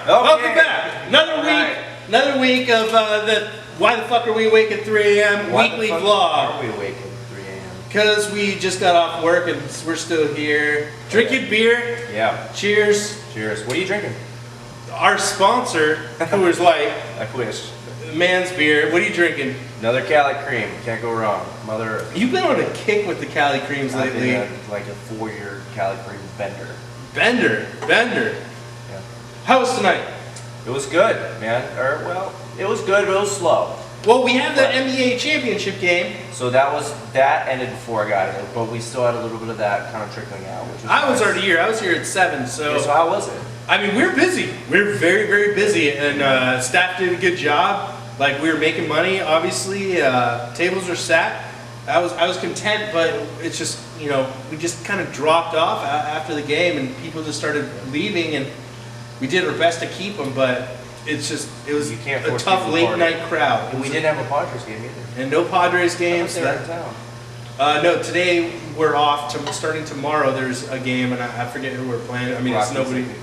Okay. Welcome back. Another week of the Why the Fuck Are We Awake at 3 a.m. weekly vlog. Why are we awake at 3 a.m.? Because we just got off work and we're still here. Drinking beer. Yeah. Cheers. Cheers. What are you drinking? Our sponsor, Coors Light. I wish. Man's beer. What are you drinking? Another Cali Cream. Can't go wrong. Mother Earth. You've been on a kick with the Cali Creams I've lately. been like a 4-year Cali Cream bender. Bender. Yeah. How was tonight? It was good, man. It was good, but it was slow. Well, we had the NBA championship game. So that ended before I got here, but we still had a little bit of that kind of trickling out, which was I was nice. already here. I was here at 7, so. Yeah, so how was it? I mean, we're busy. We're very, very busy, and staff did a good job. Like, we were making money, obviously. Tables were sat. I was content, but it's just, you know, we just kind of dropped off after the game, and people just started leaving, and we did our best to keep them, but it was You can't a force tough people to party. late night crowd. And we didn't have a Padres game either. And no Padres games. They were in town. No, today we're off. Starting tomorrow, there's a game, and I forget who we're playing. I mean, it's Rockies, nobody. maybe.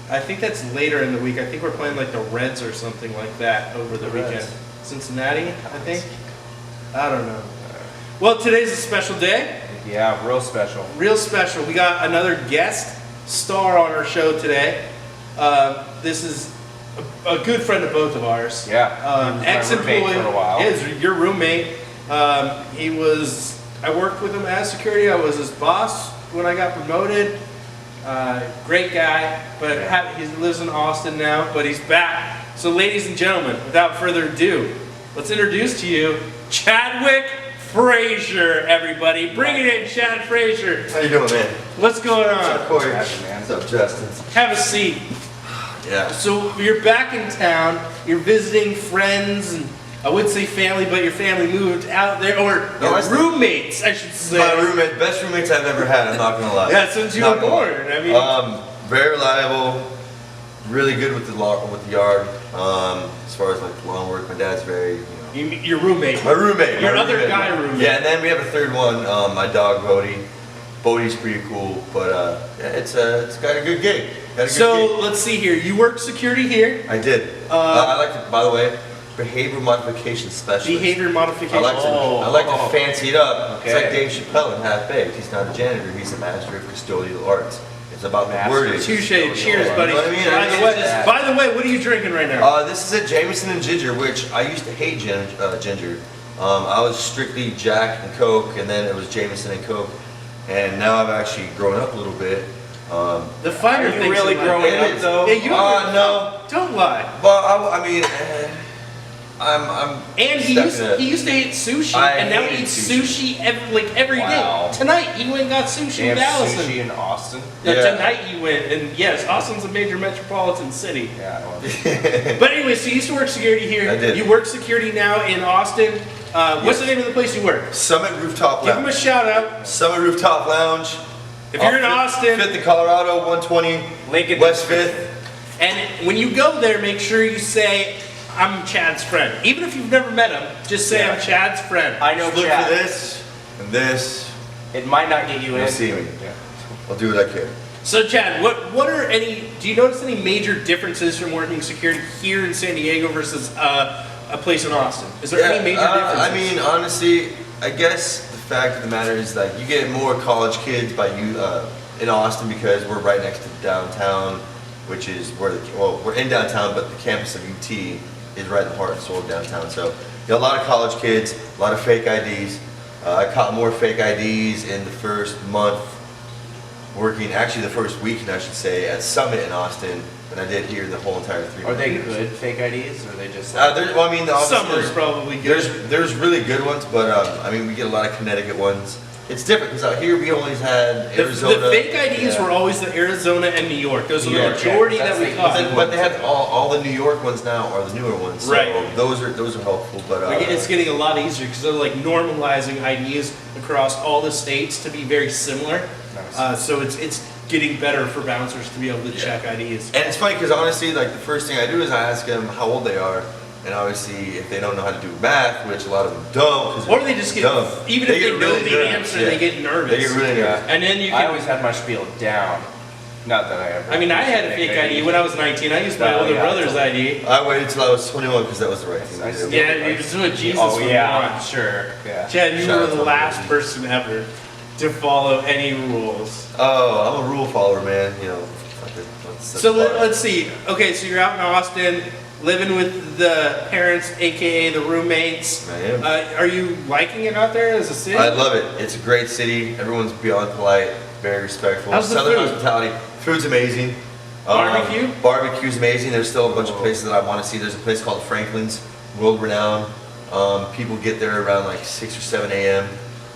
I think that's later in the week. I think we're playing like the Reds or something like that over the weekend. Reds. Cincinnati, I think. I don't know. Well, today's a special day. Yeah, real special. Real special. We got another guest star on our show today. This is a good friend of both of ours. Yeah. Ex-employee. For a while. Is your roommate. I worked with him as security. I was his boss when I got promoted. Great guy, but he lives in Austin now, but he's back. So ladies and gentlemen, without further ado, let's introduce to you Chadwick Frazier, everybody. Bring it in, Chad Frazier. How you doing, man? What's going What's on? up, Corey? Man. What's up, Justin? Have a seat. Yeah. So you're back in town, you're visiting friends, and I would say family, but your family moved out there, or No, your I still- roommates, I should say. My roommate, best roommates I've ever had, I'm not gonna lie. Yeah, since you Not were gonna lie. born. I mean, Very reliable, really good with the yard. As far as like lawn work, my dad's very, your roommate. my roommate. Your my other roommate. guy roommate. Yeah, and then we have a third one, my dog Bodie. Bodie's pretty cool, but yeah, it's got a good gig. Got a good So gig. let's see here. You work security here. I did. I like to, by the way, behavior modification specialist. Behavior modification. I like to fancy it up. Okay. It's like Dave Chappelle in Half Baked. He's not a janitor. He's a master of custodial arts. It's about the Master wording. of Touche. custodial Cheers, art. buddy. You know what I mean? By the way, what are you drinking right now? This is a Jameson and Ginger, which I used to hate ginger. I was strictly Jack and Coke, and then it was Jameson and Coke. And now I've actually grown up a little bit. The finer Are you things really in life. growing up, though? Yeah, you No. Don't lie. But I mean, I'm. And he used to eat sushi, I and now he hated eats sushi. sushi every day. Wow. Tonight he went and got sushi They with have Allison. sushi in Austin. No, Yeah. Tonight he went, and yes, Austin's a major metropolitan city. Yeah. Well, But anyway, so you used to work security here. I did. You work security now in Austin. What's the name of the place you work? Summit Rooftop Give him a Lounge. shout out. Summit Rooftop Lounge. If you're in Austin, 5th and Colorado, 120 Lincoln West District. 5th. and when you go there, make sure you say, I'm Chad's friend. Even if you've never met him, just say, Yeah. I'm Chad's friend. I know Look for Chad. this and this. It might not get you You'll in. see me. Yeah. I'll do what I can. So Chad, what are do you notice any major differences from working security here in San Diego versus a place in Austin? Is there any major differences? I mean, honestly, I guess the fact of the matter is that you get more college kids in Austin because we're right next to downtown, which is where we're in downtown, but the campus of UT is right in the heart and soul of downtown. So you got a lot of college kids, a lot of fake IDs. I caught more fake IDs in the first month working, actually the first weekend I should say, at Summit in Austin than I did here the whole entire 3 Are months. they good fake IDs, or are they just like, Well, I mean, obviously, Summer's probably good. there's really good ones, but I mean, we get a lot of Connecticut ones. It's different because out here we always had Arizona. The fake IDs yeah. were always the Arizona and New York. Those are New the York, majority yeah. that we That's caught. But they have all the New York ones now are the newer ones. So Right. Those are helpful, but It's getting a lot easier because they're like normalizing IDs across all the states to be very similar. Nice. So it's getting better for bouncers to be able to check IDs. and it's funny because honestly, like the first thing I do is I ask them how old they are. And obviously, if they don't know how to do math, which a lot of them don't, 'cause Or they just get, dumb, even if they get know really the nervous, answer, yeah. they get nervous. They get really nervous. And then you I can, always had my spiel down. Not that I ever. I mean, I had a fake ID when I was 19. I used my Oh, older yeah, brother's totally. ID. I waited till I was 21 because that was the right thing I to still- do. Yeah, you just what Jesus Oh would yeah, want. sure. Yeah. Chad, you Shout were out the to last Luigi. person ever to follow any rules. Oh, I'm a rule follower, man. You know, fucking, So let's see. Okay, so you're out in Austin, living with the parents, aka the roommates. I am. Are you liking it out there as a city? I love it. It's a great city. Everyone's beyond polite, very respectful. How's the Southern food? hospitality. Food's amazing. Barbecue? Barbecue's amazing. There's still a bunch of places that I want to see. There's a place called Franklin's, world renowned. People get there around like 6 or 7 a.m.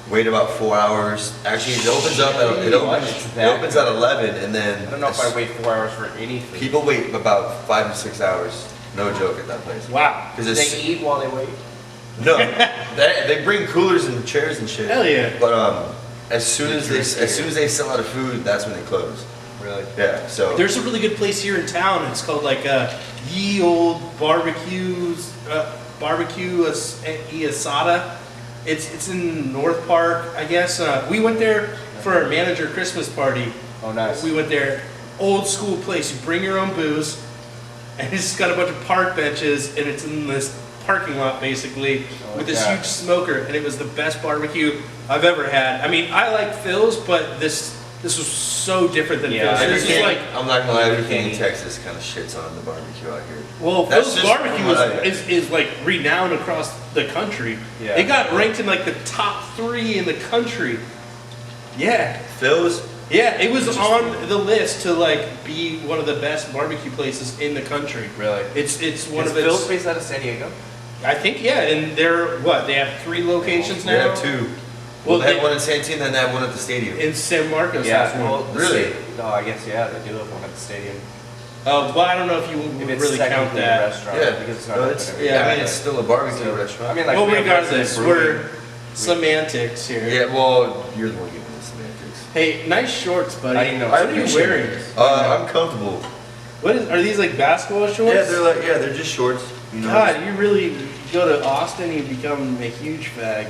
Wait about 4 hours. Actually, it opens up. It opens at 11, and then I don't know if I wait 4 hours for anything. people wait about 5 to 6 hours. No joke at that place. Wow. Do Because they eat while they wait? no, they bring coolers and chairs and shit. Hell yeah. But as soon as they sell out of food, that's when they close. Really? Yeah. So There's a really good place here in town. It's called like Ye Old Barbecues, Barbecue Asada. It's in North Park, I guess. We went there for our manager Christmas party. Oh, nice. We went there. Old school place. You bring your own booze, and it's just got a bunch of park benches, and it's in this parking lot basically Oh, with this yeah. huge smoker, and it was the best barbecue I've ever had. I mean, I like Phil's, but this was so different than Yeah. Phil's. This is like, I'm not gonna lie, everything in Candy. Texas kind of shits on the barbecue out here. well, That's Phil's just barbecue from what I- is like renowned across the country. Yeah. It got ranked in like the top 3 in the country. Yeah. Phil's, Yeah, it was on the list to like be one of the best barbecue places in the country. Really? It's one Is of its. Phil's based out of San Diego? I think yeah, and they're what? They have 3 locations they now. have 2. Well, Well, they they- have one in Santee, then they have one at the stadium. In San Marcos Yeah. has one. Well, the Really? sta- No, I guess yeah. They do have one at the stadium. But I don't know if you If would it's really count technically a that. restaurant, Yeah, because it's not no, open it's, every yeah, day. I mean, it's still a barbecue restaurant. I mean, like Well, we have regardless, President we're Brewing. semantics here. Yeah, well, you're the one giving the semantics. Hey, nice shorts, buddy. I didn't know. What are you appreciate wearing? it. I'm comfortable. What is? Are these like basketball shorts? Yeah, they're just shorts. You know, God, you really go to Austin, you become a huge fag.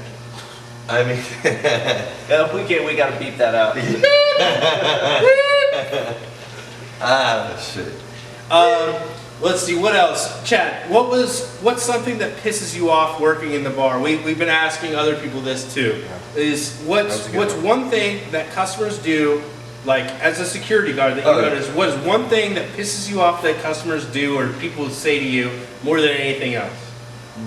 I mean, Yeah, if we gotta beep that out. shit. Let's see, what else? Chad, what's something that pisses you off working in the bar? We've been asking other people this too. Is That was a good what's one. one thing that customers do, like as a security guard that you Oh. notice, what is one thing that pisses you off that customers do or people say to you more than anything else?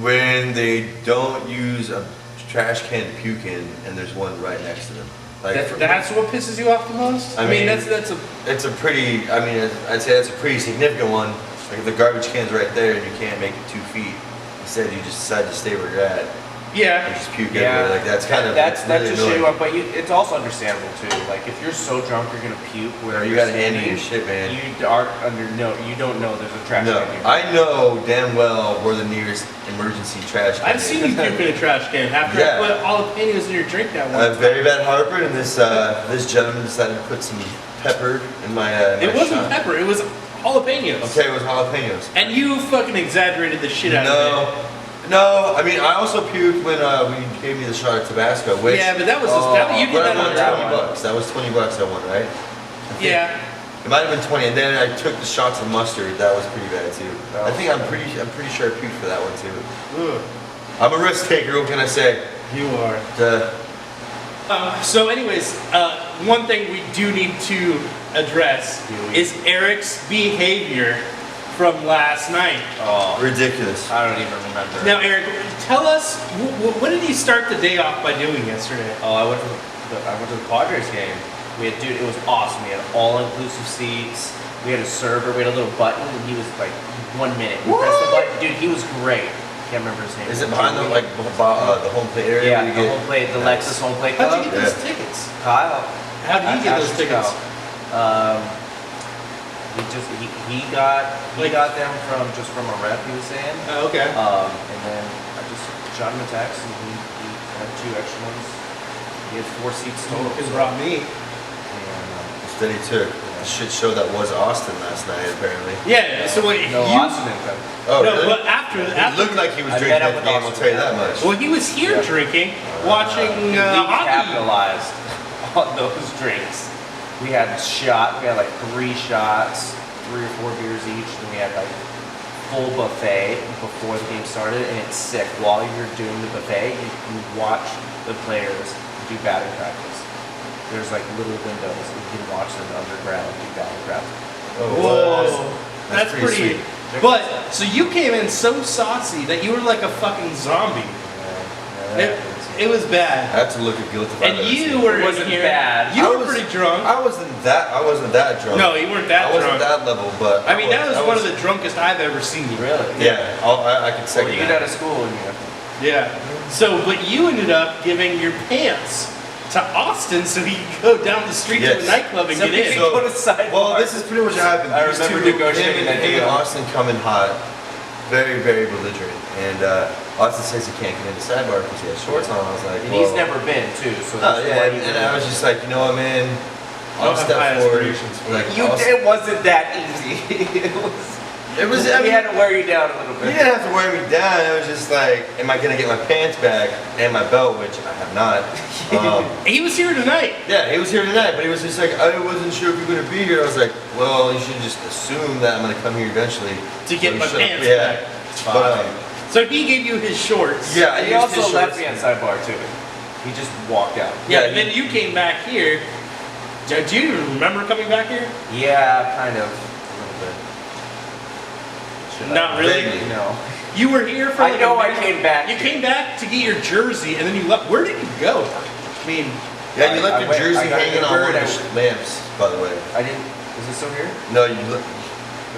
When they don't use a trash can to puke in, and there's one right next to them. Like, That's what pisses you off the most? I I mean, mean- that's a it's a pretty. I mean, I'd say that's a pretty significant one. Like if the garbage can's right there and you can't make it 2 feet, instead you just decide to stay where you're at and yeah. just puke everywhere. Like that's kind of that's really a annoying. shitty one, but it's also understandable too. Like if you're so drunk you're gonna puke where You you're gotta handle standing, your shit, man. You aren't under you don't know there's a trash No, can here. I know damn well where the nearest emergency trash can I've is. seen you puke in a trash can after Yeah. I put jalapenos in your drink that one A time. very bad heartburn, and this gentleman decided to put some pepper in my. It my wasn't shot. pepper, it was jalapenos. Okay, it was jalapenos. And you fucking exaggerated the shit out of No. I mean, I also puked when you gave me the shot of Tabasco. Which, Yeah, but that was you did but that I won on that $20. one. That was $20 I won, right? it. Yeah. It might have been 20, and then I took the shots of mustard. That was pretty bad too. Oh. I think I'm pretty sure I puked for that one too. Ugh, I'm a risk taker. What can I say? you are. The, So anyways, one thing we do need to address is Eric's behavior from last night. Oh, ridiculous. I don't even remember. Now, Eric, tell us, what did he start the day off by doing yesterday? Oh, I went to the Padres game. Dude, it was awesome. We had all-inclusive seats. We had a server. We had a little button, and he was like 1 minute. We pressed the button. Dude, he was great. Can't remember his name. Is it behind the the home plate area? Yeah, where you the get- home plate, the Lexus home plate How'd club. you get those Yeah. tickets? Kyle. How did you get those Ashton tickets? Kyle. He got them from a rep. He was saying. Okay. And then I just shot him a text, and he had 2 extra ones. He had 4 seats total. Because so- brought me. And, Instead he took the shit show that was Austin last night apparently. Yeah. So what? no, you, Austin didn't come. Oh, no, really? but after It looked like he was I drinking met up at the with game. I'll Austin. tell you that much. well, he was here Yeah. drinking, watching We hockey. capitalized on those drinks. We had like 3 shots, 3 or 4 beers each, and we had like full buffet before the game started, and it's sick. While you're doing the buffet, you watch the players do batting practice. There's like little windows, and you can watch them underground do batting practice. Whoa, that's pretty. sweet. But so you came in so saucy that you were like a fucking zombie. It was I bad. have to look at guilt if I've And ever you seen were It wasn't in here. bad. You I were was- pretty drunk. I wasn't that drunk. No, you weren't that I wasn't drunk. that level, but I mean, that was one of the drunkest I've ever seen you. Really? Yeah, I can Well, second you get out that. of school and you Yeah. So, but you ended up giving your pants to Austin so he could go down the street to Yes. a nightclub and So get in. he go to sidebar. Well, this is pretty much what happened. I These remember two, negotiating him that and deal. Austin come in hot, very, very belligerent. And Austin says he can't get into sidebar because he has shorts on. I was like, And well, he's never been too, so Oh, that's yeah, why and I was just like, you know what, man? I I'll don't have step high forward. aspirations for Like, You, it wasn't that easy. It was. We I mean, had to wear you down a little you bit. didn't have to wear me down. It was just like, am I gonna get my pants back and my belt, which I have not. He was here tonight. Yeah, he was here tonight, but he was just like, I wasn't sure if you're gonna be here. I was like, well, you should just assume that I'm gonna come here eventually. To get So my shut up. pants Yeah. back. But, So he gave you his shorts. yeah, I And he used also his left shorts. me on sidebar too. He just walked out. Yeah, Yeah, and then you came back here. Do you even remember coming back here? Yeah, kind of. A little bit. Should I? Not really. Vaguely. No. You were here for I like know a I minute. came back. You came back to get your jersey and then you left. Where did you go? I mean, Yeah, you left I your went- jersey I got hanging on one of Ubered, the lamps, by the way. I didn't. Is it still here? No,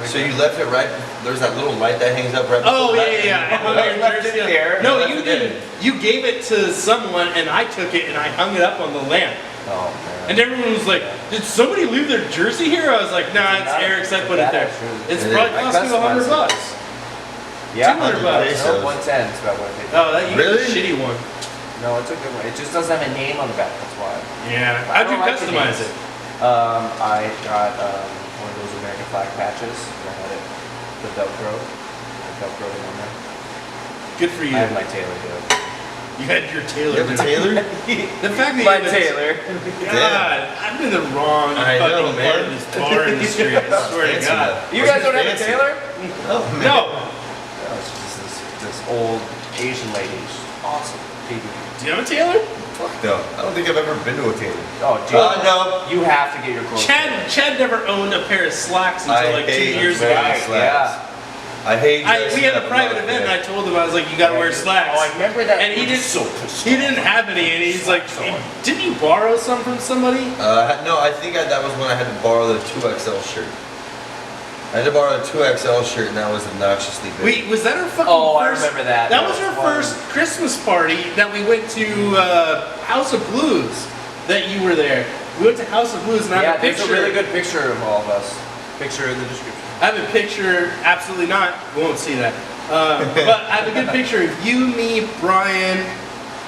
so you left it right. There's that little light that hangs up right. oh before yeah, that. yeah, yeah. I hung I your left jersey it up. there. No, I you left it didn't. You gave it to someone and I took it and I hung it up on the lamp. Oh man. And everyone was like, "Did somebody leave their jersey here?" I was like, "Nah, it's Not Eric's. I put it that there. actually. It's Yeah, probably I cost me customized $100." it. Yeah, 200 bucks. pesos. No, 110 is about what I paid. Oh, that you Really? got the shitty one. No, it's a good one. It just doesn't have a name on the back. That's why. Yeah. I How'd you don't like the customize names. it? I got one of those American flag patches. And I had it, the Velcro. The Velcro on there. Good for you. I have my Taylor too. You had your Taylor. You have a Taylor? The fact that My you have Taylor. God, I'm in the wrong I fucking know, part man. of this bar industry. I swear to Fancy God. that. You guys don't have a Fancy. Taylor? Oh man. No. No, it's just this old Asian lady. She's awesome. Do you have a Taylor? Fuck no. I don't think I've ever been to a Taylor. Oh, dude. No. You have to get your clothes. Chad never owned a pair of slacks until I like 2 hate years wearing ago. Right, slacks. yeah. I hate. We had a private event and I told him, I was like, you gotta wear slacks. Oh, I remember that. And he didn't, so pissed he off. didn't have any and he's like, Slacks on. didn't you borrow some from somebody? No, I think that was when I had to borrow the 2XL shirt. I had to borrow a 2XL shirt and that was obnoxiously big. Wait, was that our fucking Oh, I first? remember that. That That was was our fun. first Christmas party that we went to House of Blues. That you were there. We went to House of Blues and I Yeah, have a there's picture. a really good picture of all of us. Picture in the description. I have a picture. Absolutely not. We won't see that. But I have a good picture of you, me, Brian.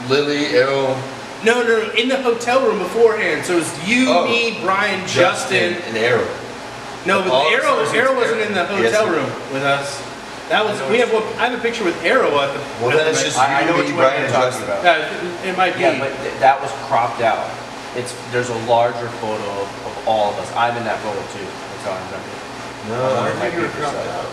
Lily, Errol, No, in the hotel room beforehand. So it was you, Oh. me, Brian, Justin. and Errol. No, but All the Arrow associates, wasn't in the Arrow. hotel Yes, room with us. That was I know we it's- have. I have a picture with Arrow at the. Well, at then the it's night. just I know you, what me, you Brian, you're and talking Justin. about. Yeah, it might be. Yeah, but that was cropped out. There's a larger photo of all of us. I'm in that photo too. That's how I remember. No, On I my think you were paper cropped size. out.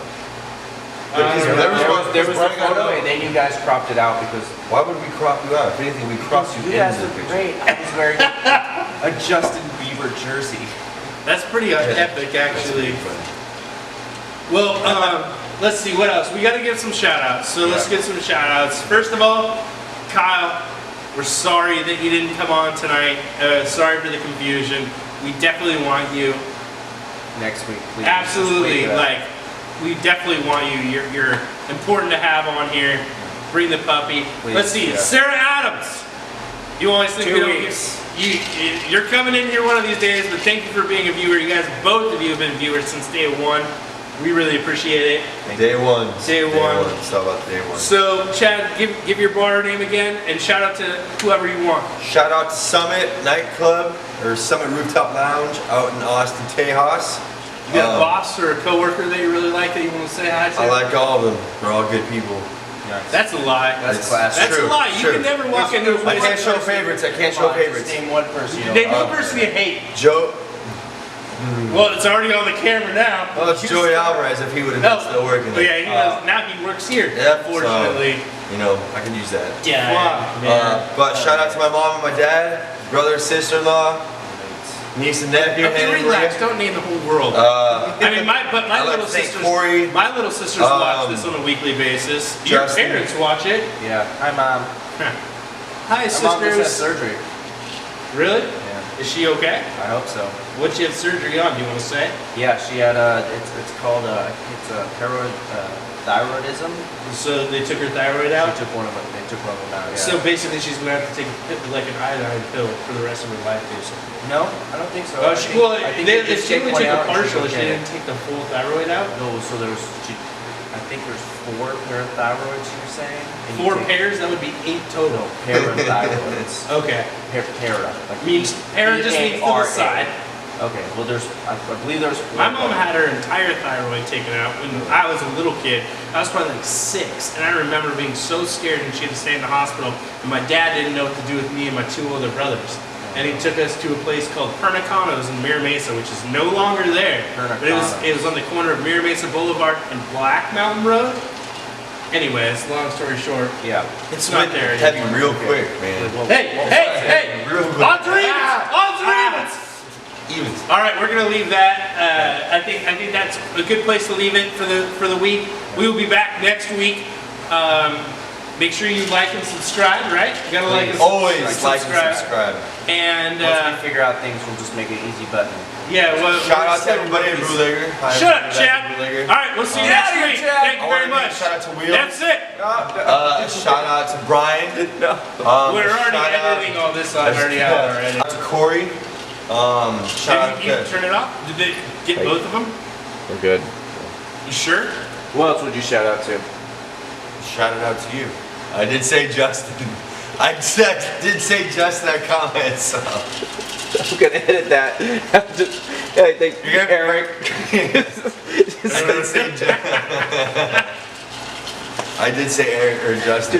Uh, Because there there was was There was the Brian got photo, out. and then you guys cropped it out because Why would we crop you out? If anything, we cropped you you guys into the look picture. great. I was wearing a Justin Bieber jersey. That's pretty epic, actually. Well, let's see what else. We got to give some shout outs. So let's Yeah. get some shout outs. First of all, Kyle, we're sorry that you didn't come on tonight. Sorry for the confusion. We definitely want you. Next week, please. Absolutely, Just wait for that. like we definitely want you. You're important to have on here. Bring the puppy. Please, Let's see, yeah. Sarah Adams. You always think 2 we don't weeks. You're coming in here one of these days, but thank you for being a viewer. You guys, both of you have been viewers since day one. We really appreciate it. Day one. Day one. It's all about day one. So, Chad, give your bar name again and shout out to whoever you want. Shout out to Summit Nightclub or Summit Rooftop Lounge out in Austin, Tejas. You got a boss or a coworker that you really like that you want to say hi to? I like all of them. They're all good people. That's a lie. That's class. That's true, a lie. You true. can never walk into a I place. can't show favorites. I can't show Come on, just favorites. Name one person you don't Name like. one person you hate. Joe Well, it's already on the camera now. Well, it's Joey Alvarez if he would have been still working But there. yeah, he does, now he works here. Yep, Fortunately. You know, I can use that. Yeah. But shout out to my mom and my dad, brother, sister-in-law, niece and nephew. Okay, Henry. relax. Don't name the whole world. I mean, my I'd like little to thank sisters. Corey, My little sisters watch this on a weekly basis. Your Justin. parents watch it. Yeah. Hi, Mom. Hi, My mom just had sisters. surgery. Really? Yeah. Is she okay? I hope so. What'd she have surgery on? Do you want to say? Yeah, she had it's called it's a thyroidism. So they took her thyroid They out. took one of them. They took one of them out. Yeah. So basically, she's gonna have to take like an iodine pill for the rest of her life, basically. no, I don't think so. Oh, I she, think- well, I think they, they if just she take only one took a out and she's partial, she okay. didn't take the full thyroid out. No, so I think there's 4 parathyroids you were saying. And you 4 take- pairs, that would be 8 total. No, parathyroids. Okay. Para. Like Means para just means to the P-A-R-A. side. Okay, well I believe there's 4. My mom had her entire thyroid taken out when I was a little kid. I was probably like 6, and I remember being so scared when she had to stay in the hospital, and my dad didn't know what to do with me and my 2 older brothers. And he took us to a place called Pernicanos in Mira Mesa, which is no longer there. But it was on the corner of Mira Mesa Boulevard and Black Mountain Road. Anyways, long story short, Yeah. it's not there heavy anymore. real quick, man. Hey! Real quick. Odds or evens! Odds or evens! Evens. All right, we're gonna leave that. I think that's a good place to leave it for the week. We will be back next week. Make sure you like and subscribe. Right? You gotta like and Always like and subscribe. And Once we figure out things, we'll just make an easy button. yeah, well, Shout out to still everybody at rookies. Bootlegger. Hi, Shut up, everybody Chad. at Bootlegger. All right, we'll see you Get next out of here, week. Chad. Thank you I very wanna give a much. shout out to Wheels. That's it. Shout out to Brian. We're already shout out- editing all this already out already. Shout out to Corey. Shout out Did you to turn it off? Did they get both of them? We're good. You sure? Who else would you shout out to? shout it out to you. I did say Justin. I did say Justin in our comments. So. I'm gonna edit that. I think You're gonna- Eric. I did say Eric or Justin.